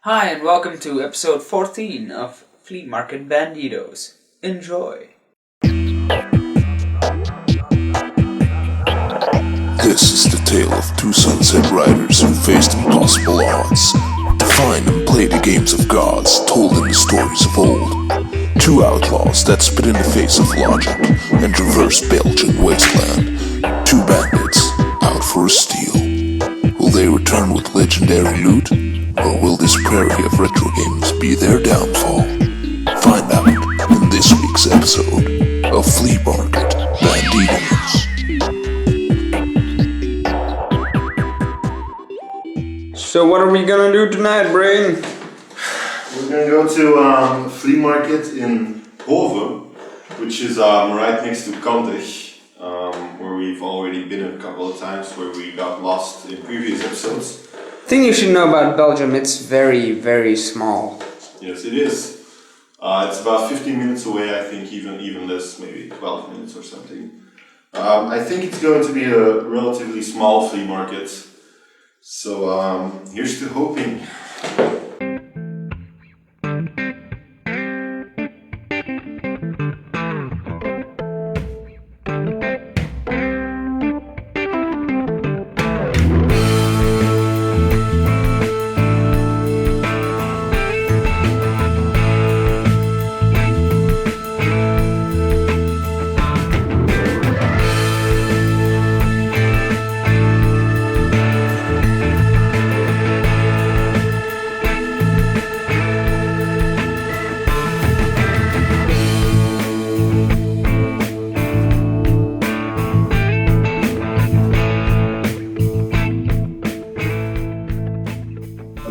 Hi, and welcome to episode 14 of Flea Market Bandidos. Enjoy! This is the tale of two sunset riders who faced impossible odds to find and play the games of gods told in the stories of old. Two outlaws that spit in the face of logic and traverse Belgian wasteland. Two bandits out for a steal. Will they return with legendary loot? Or will this prairie of retro games be their downfall? Find out in this week's episode of Flea Market Bandidos. So what are we gonna do tonight, Brain? We're gonna go to a flea market in Hove, which is right next to Kantich, where we've already been a couple of times, where we got lost in previous episodes. Thing you should know about Belgium, it's very, very small. Yes, it is. It's about 15 minutes away, I think, even less, maybe 12 minutes or something. I think it's going to be a relatively small flea market. So here's to hoping.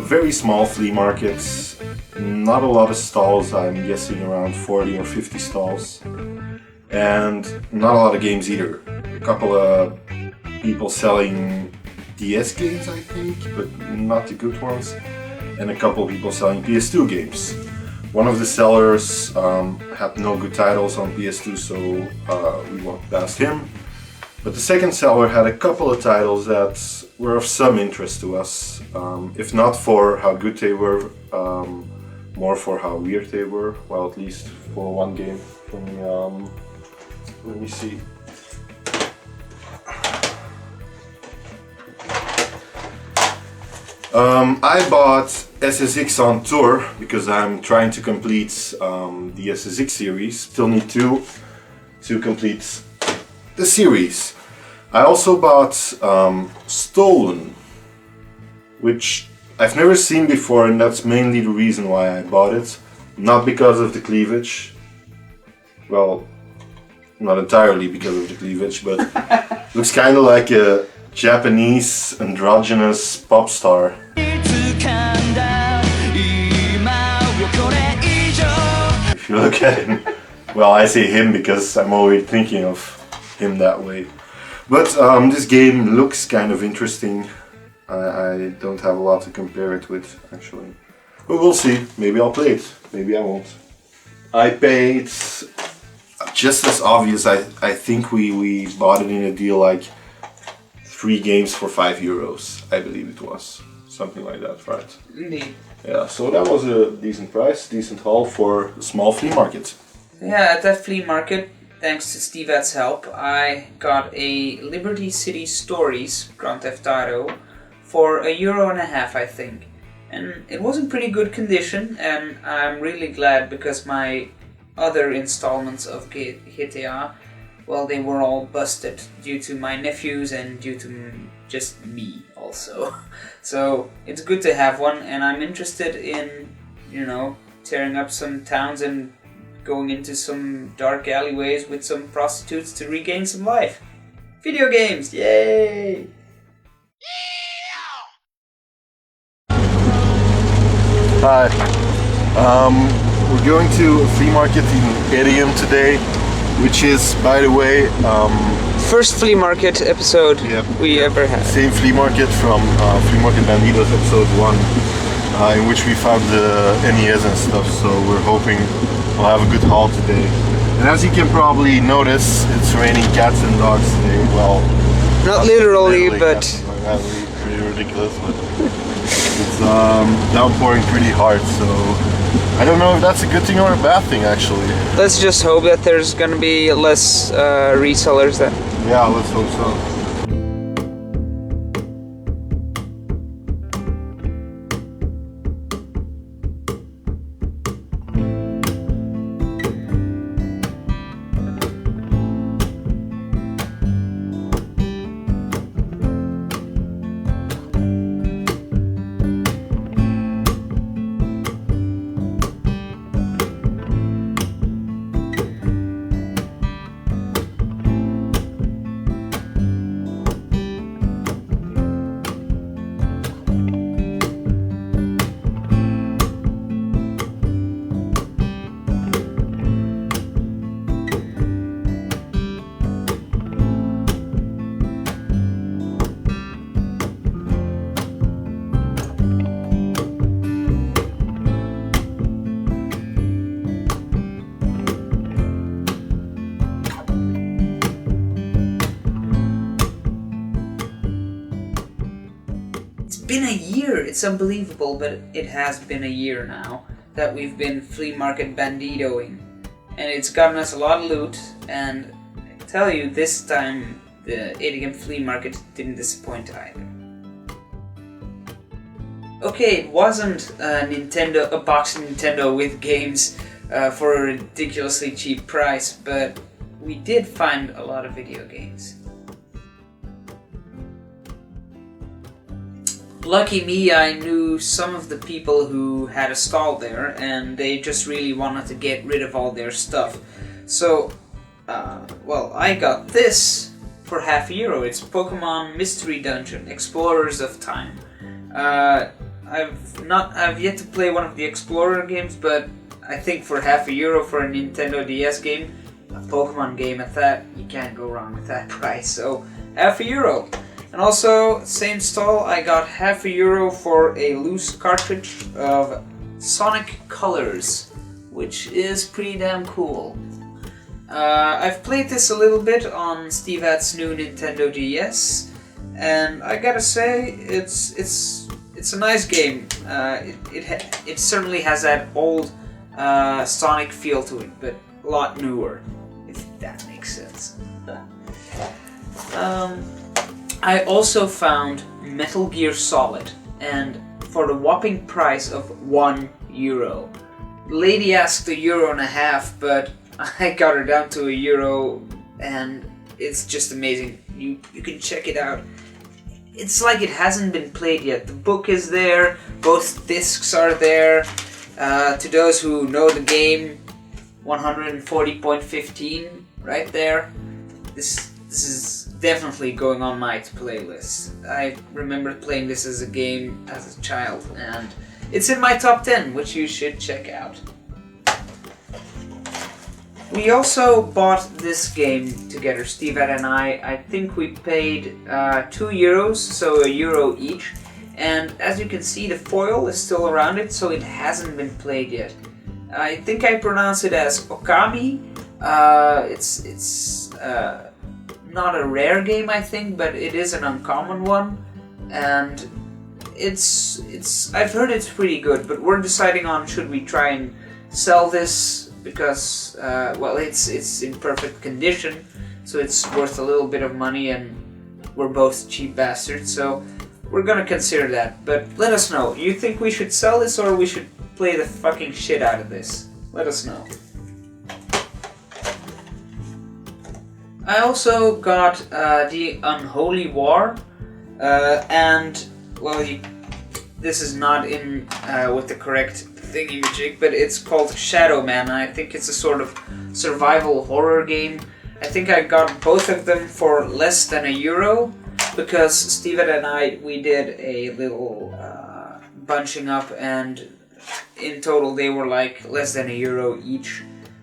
Very small flea markets, not a lot of stalls, I'm guessing around 40 or 50 stalls, and not a lot of games either. A couple of people selling DS games, I think, but not the good ones, and a couple of people selling PS2 games. One of the sellers had no good titles on PS2, so we walked past him. But the second seller had a couple of titles that were of some interest to us, if not for how good they were, more for how weird they were. Well, at least for one game from let me see. I bought SSX on tour because I'm trying to complete the SSX series. Still need two to complete the series. I also bought Stolen, which I've never seen before, and that's mainly the reason why I bought it. Not because of the cleavage. Well, not entirely because of the cleavage, but looks kind of like a Japanese androgynous pop star. If you look at him, well, I say him because I'm always thinking of him that way. But this game looks kind of interesting. I don't have a lot to compare it with, actually. But we'll see. Maybe I'll play it. Maybe I won't. I paid, just as obvious, I think we bought it in a deal like 3 games for €5, I believe it was. Something like that, right? Indeed. Yeah, so that was a decent price, decent haul for a small flea market. Yeah, at that flea market, thanks to Steve Ed's help, I got a Liberty City Stories Grand Theft Auto for €1.50, I think. And it was in pretty good condition, and I'm really glad because my other installments of GTA, well, they were all busted due to my nephews and due to just me also. So it's good to have one, and I'm interested in, tearing up some towns and going into some dark alleyways with some prostitutes to regain some life. Video games, yay! Hi. We're going to a flea market in Belgium today, which is, by the way, first flea market episode we ever had. Same flea market from Flea Market Bandidos episode 1, in which we found the NES and stuff, so we're hoping we'll have a good haul today. And as you can probably notice, it's raining cats and dogs today. Well, not literally, but pretty ridiculous, but It's downpouring pretty hard, so I don't know if that's a good thing or a bad thing actually. Let's just hope that there's gonna be less resellers then. Yeah, let's hope so. Been a year. It's unbelievable, but it has been a year now that we've been Flea Market Bandidoing, and it's gotten us a lot of loot. And I tell you, this time the Idiom Flea Market didn't disappoint either. Okay, it wasn't a box of Nintendo with games for a ridiculously cheap price, but we did find a lot of video games. Lucky me, I knew some of the people who had a stall there, and they just really wanted to get rid of all their stuff. So, well, I got this for €0.50. It's Pokemon Mystery Dungeon, Explorers of Time. I've yet to play one of the Explorer games, but I think for €0.50 for a Nintendo DS game, a Pokemon game at that, you can't go wrong with that price. So, €0.50. And also, same stall, I got €0.50 for a loose cartridge of Sonic Colors, which is pretty damn cool. I've played this a little bit on SteveAt's new Nintendo DS, and I gotta say, it's a nice game. It certainly has that old Sonic feel to it, but a lot newer, if that makes sense. I also found Metal Gear Solid, and for the whopping price of €1. The lady asked €1.50, but I got her down to €1, and it's just amazing. You can check it out. It's like it hasn't been played yet. The book is there, both discs are there. To those who know the game, 140.15 right there. This is definitely going on my playlist. I remember playing this as a game as a child, and it's in my top 10, which you should check out. We also bought this game together, SteveAt and I. I think we paid €2, so €1 each. And as you can see, the foil is still around it, so it hasn't been played yet. I think I pronounce it as Okami. It's not a rare game, I think, but it is an uncommon one, and I've heard it's pretty good. But we're deciding on should we try and sell this because well, it's in perfect condition, so it's worth a little bit of money, and we're both cheap bastards, so we're gonna consider that. But let us know. You think we should sell this or we should play the fucking shit out of this? Let us know. I also got the Unholy War, and well, this is not in with the correct thingy-majig, but it's called Shadow Man. I think it's a sort of survival horror game. I think I got both of them for less than €1 because Steven and we did a little bunching up, and in total they were like less than €1 each.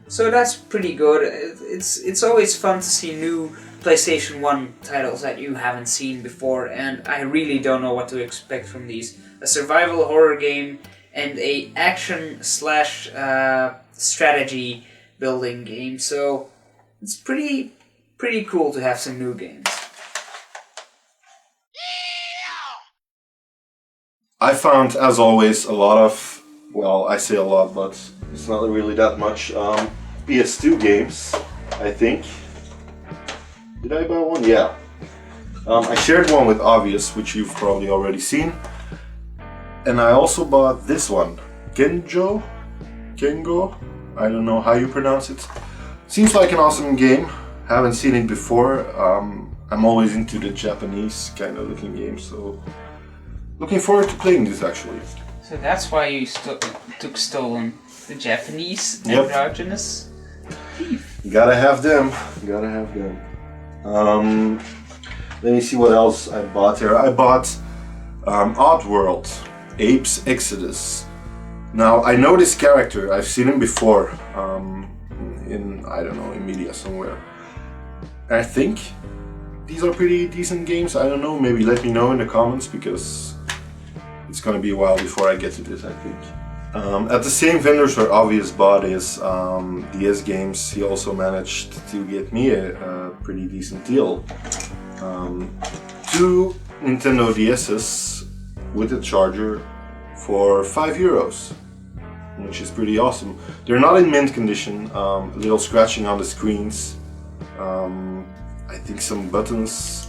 So that's pretty good. It's always fun to see new PlayStation 1 titles that you haven't seen before, and I really don't know what to expect from these. A survival horror game and a action slash strategy building game, so it's pretty cool to have some new games. I found, as always, a lot of, well, I say a lot, but it's not really that much, PS2 games, I think. Did I buy one? Yeah. I shared one with Obvious, which you've probably already seen. And I also bought this one, Kengo? I don't know how you pronounce it. Seems like an awesome game. Haven't seen it before. I'm always into the Japanese kind of looking games, so looking forward to playing this actually. So that's why you took stolen the Japanese Yep. androgynous thief. Gotta have them. Gotta have them. Let me see what else I bought here. I bought Oddworld, Apes Exodus. Now I know this character. I've seen him before in, I don't know, in media somewhere. I think these are pretty decent games. I don't know. Maybe let me know in the comments because it's gonna be a while before I get to this, I think. At the same vendors where Obvious bought his DS games, he also managed to get me a pretty decent deal. 2 Nintendo DS's with a charger for €5, which is pretty awesome. They're not in mint condition, a little scratching on the screens. I think some buttons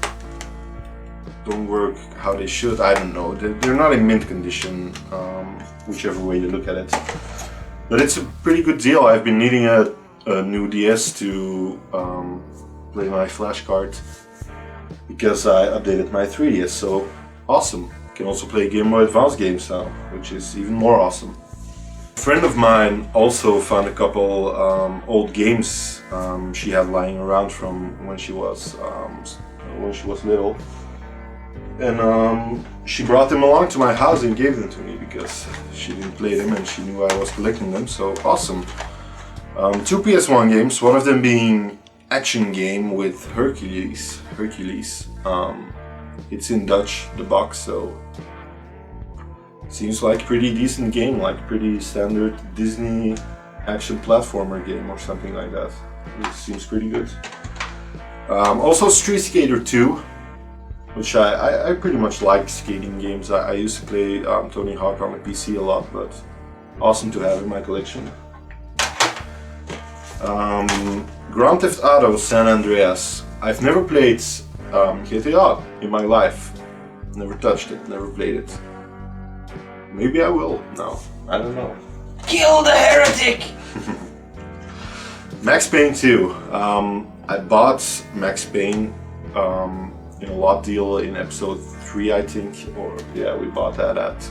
don't work how they should, I don't know. They're not in mint condition, whichever way you look at it. But it's a pretty good deal. I've been needing a new DS to play my flash card because I updated my 3DS, so awesome. Can also play Game Boy Advance games now, which is even more awesome. A friend of mine also found a couple old games she had lying around from when she was little, and she brought them along to my house and gave them to me because she didn't play them and she knew I was collecting them. So awesome! 2 PS1 games, one of them being Action Game with Hercules. It's in Dutch, the box, so seems like pretty decent game, like pretty standard Disney action platformer game or something like that. It seems pretty good. Also Street Skater 2, which I pretty much like skating games. I used to play Tony Hawk on the PC a lot, but awesome to have in my collection. Grand Theft Auto San Andreas. I've never played GTA in my life. Never touched it, never played it. Maybe I will now, I don't know. Kill the heretic! Max Payne 2. I bought Max Payne in a lot deal in episode 3, I think, or yeah, we bought that at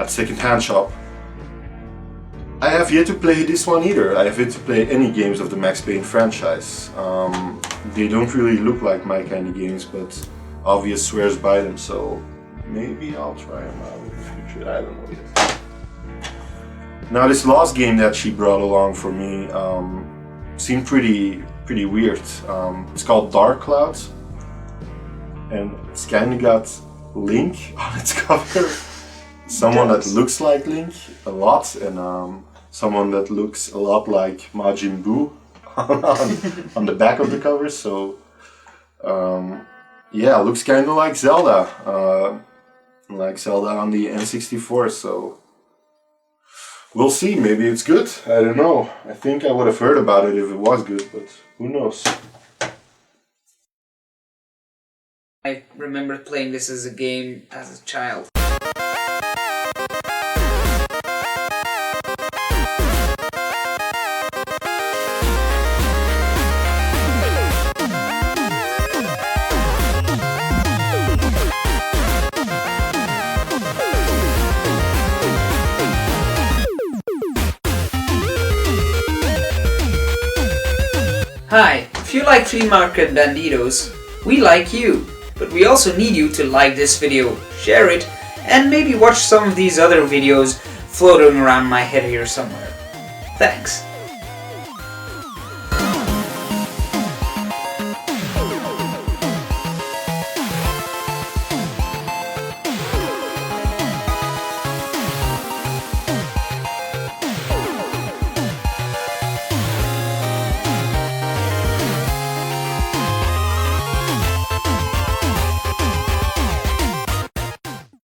second-hand shop. I have yet to play this one either. I have yet to play any games of the Max Payne franchise. They don't really look like my kind of games, but Obvious swears by them, so maybe I'll try them out in the future. I don't know yet. Now this last game that she brought along for me seemed pretty weird. It's called Dark Cloud, and it's kind of got Link on its cover. Someone that looks like Link a lot, and someone that looks a lot like Majin Buu on the back of the cover. So yeah, looks kind of like Zelda on the N64. So we'll see. Maybe it's good. I don't know. I think I would have heard about it if it was good, but who knows? I remember playing this as a game as a child. Hi, if you like Flea Market Bandidos, we like you. But we also need you to like this video, share it, and maybe watch some of these other videos floating around my head here somewhere. Thanks.